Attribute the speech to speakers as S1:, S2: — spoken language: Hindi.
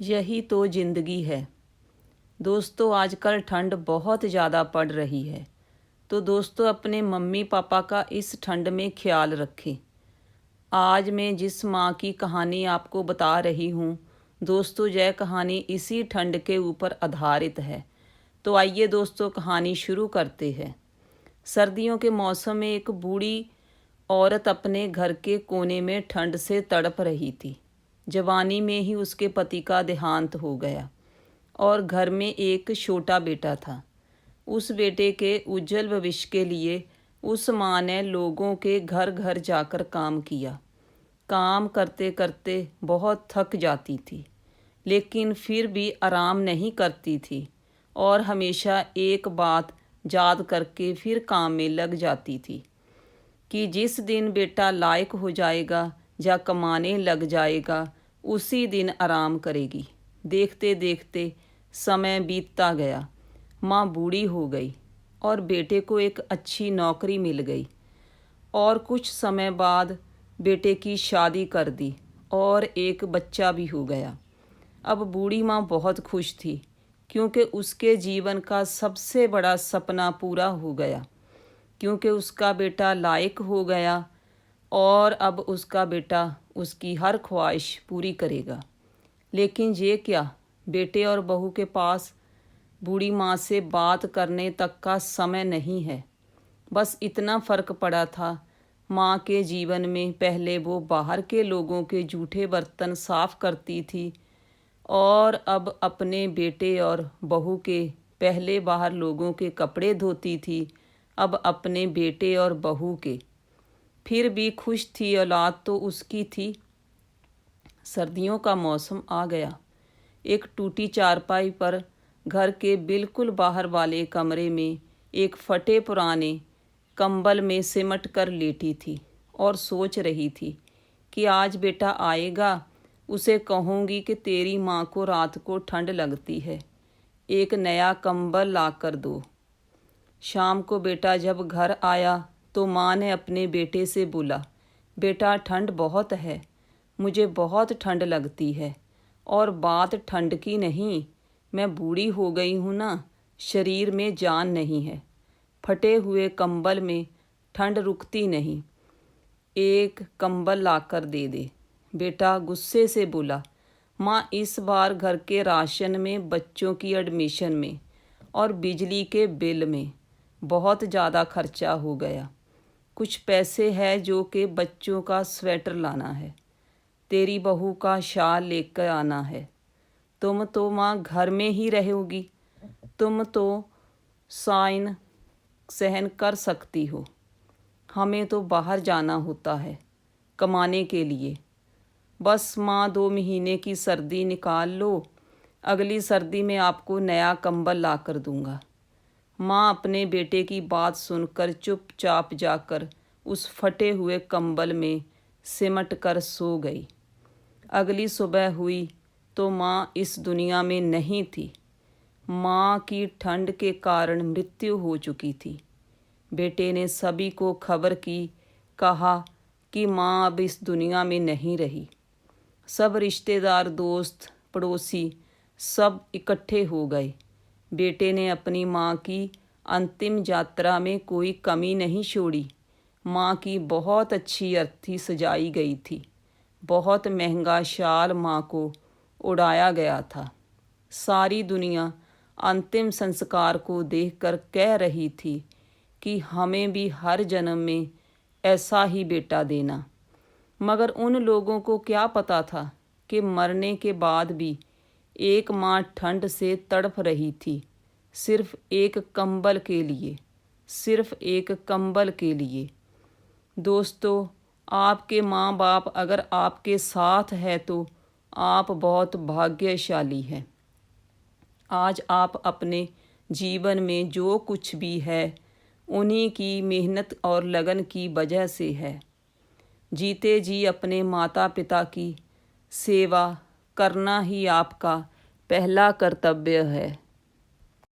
S1: यही तो ज़िंदगी है। दोस्तों, आजकल ठंड बहुत ज़्यादा पड़ रही है, तो दोस्तों अपने मम्मी पापा का इस ठंड में ख्याल रखें। आज मैं जिस माँ की कहानी आपको बता रही हूँ, दोस्तों यह कहानी इसी ठंड के ऊपर आधारित है। तो आइए दोस्तों कहानी शुरू करते हैं। सर्दियों के मौसम में एक बूढ़ी औरत अपने घर के कोने में ठंड से तड़प रही थी। जवानी में ही उसके पति का देहांत हो गया और घर में एक छोटा बेटा था। उस बेटे के उज्जवल भविष्य के लिए उस माँ ने लोगों के घर घर जाकर काम किया। काम करते करते बहुत थक जाती थी, लेकिन फिर भी आराम नहीं करती थी और हमेशा एक बात याद करके फिर काम में लग जाती थी कि जिस दिन बेटा लायक हो जाएगा या कमाने लग जाएगा, उसी दिन आराम करेगी। देखते देखते समय बीतता गया। माँ बूढ़ी हो गई और बेटे को एक अच्छी नौकरी मिल गई और कुछ समय बाद बेटे की शादी कर दी और एक बच्चा भी हो गया। अब बूढ़ी माँ बहुत खुश थी क्योंकि उसके जीवन का सबसे बड़ा सपना पूरा हो गया, क्योंकि उसका बेटा लायक हो गया और अब उसका बेटा उसकी हर ख्वाहिश पूरी करेगा। लेकिन ये क्या, बेटे और बहू के पास बूढ़ी माँ से बात करने तक का समय नहीं है। बस इतना फ़र्क पड़ा था, माँ के जीवन में पहले वो बाहर के लोगों के जूठे बर्तन साफ़ करती थी और अब अपने बेटे और बहू के पहले बाहर लोगों के कपड़े धोती थी, अब अपने बेटे और बहू के। फिर भी खुश थी, औलाद तो उसकी थी। सर्दियों का मौसम आ गया। एक टूटी चारपाई पर घर के बिल्कुल बाहर वाले कमरे में एक फटे पुराने कंबल में सिमट कर लेटी थी और सोच रही थी कि आज बेटा आएगा, उसे कहूँगी कि तेरी माँ को रात को ठंड लगती है, एक नया कंबल ला कर दो। शाम को बेटा जब घर आया तो माँ ने अपने बेटे से बोला, बेटा ठंड बहुत है, मुझे बहुत ठंड लगती है। और बात ठंड की नहीं, मैं बूढ़ी हो गई हूँ ना, शरीर में जान नहीं है। फटे हुए कंबल में ठंड रुकती नहीं, एक कंबल लाकर दे दे। बेटा गुस्से से बोला, माँ इस बार घर के राशन में, बच्चों की एडमिशन में और बिजली के बिल में बहुत ज़्यादा खर्चा हो गया। कुछ पैसे है जो कि बच्चों का स्वेटर लाना है, तेरी बहू का शाल लेकर आना है। तुम तो माँ घर में ही रहोगी, तुम तो साइन सहन कर सकती हो, हमें तो बाहर जाना होता है कमाने के लिए। बस माँ 2 महीने की सर्दी निकाल लो, अगली सर्दी में आपको नया कंबल ला कर दूँगा। माँ अपने बेटे की बात सुनकर चुपचाप जाकर उस फटे हुए कंबल में सिमट कर सो गई। अगली सुबह हुई तो माँ इस दुनिया में नहीं थी। माँ की ठंड के कारण मृत्यु हो चुकी थी। बेटे ने सभी को खबर की, कहा कि माँ अब इस दुनिया में नहीं रही। सब रिश्तेदार, दोस्त, पड़ोसी सब इकट्ठे हो गए। बेटे ने अपनी माँ की अंतिम यात्रा में कोई कमी नहीं छोड़ी। माँ की बहुत अच्छी अर्थी सजाई गई थी, बहुत महंगा शाल माँ को उड़ाया गया था। सारी दुनिया अंतिम संस्कार को देखकर कह रही थी कि हमें भी हर जन्म में ऐसा ही बेटा देना। मगर उन लोगों को क्या पता था कि मरने के बाद भी एक माँ ठंड से तड़प रही थी, सिर्फ एक कंबल के लिए, सिर्फ एक कंबल के लिए। दोस्तों, आपके माँ बाप अगर आपके साथ है तो आप बहुत भाग्यशाली हैं। आज आप अपने जीवन में जो कुछ भी है, उन्हीं की मेहनत और लगन की वजह से है। जीते जी अपने माता पिता की सेवा करना ही आपका पहला कर्तव्य है।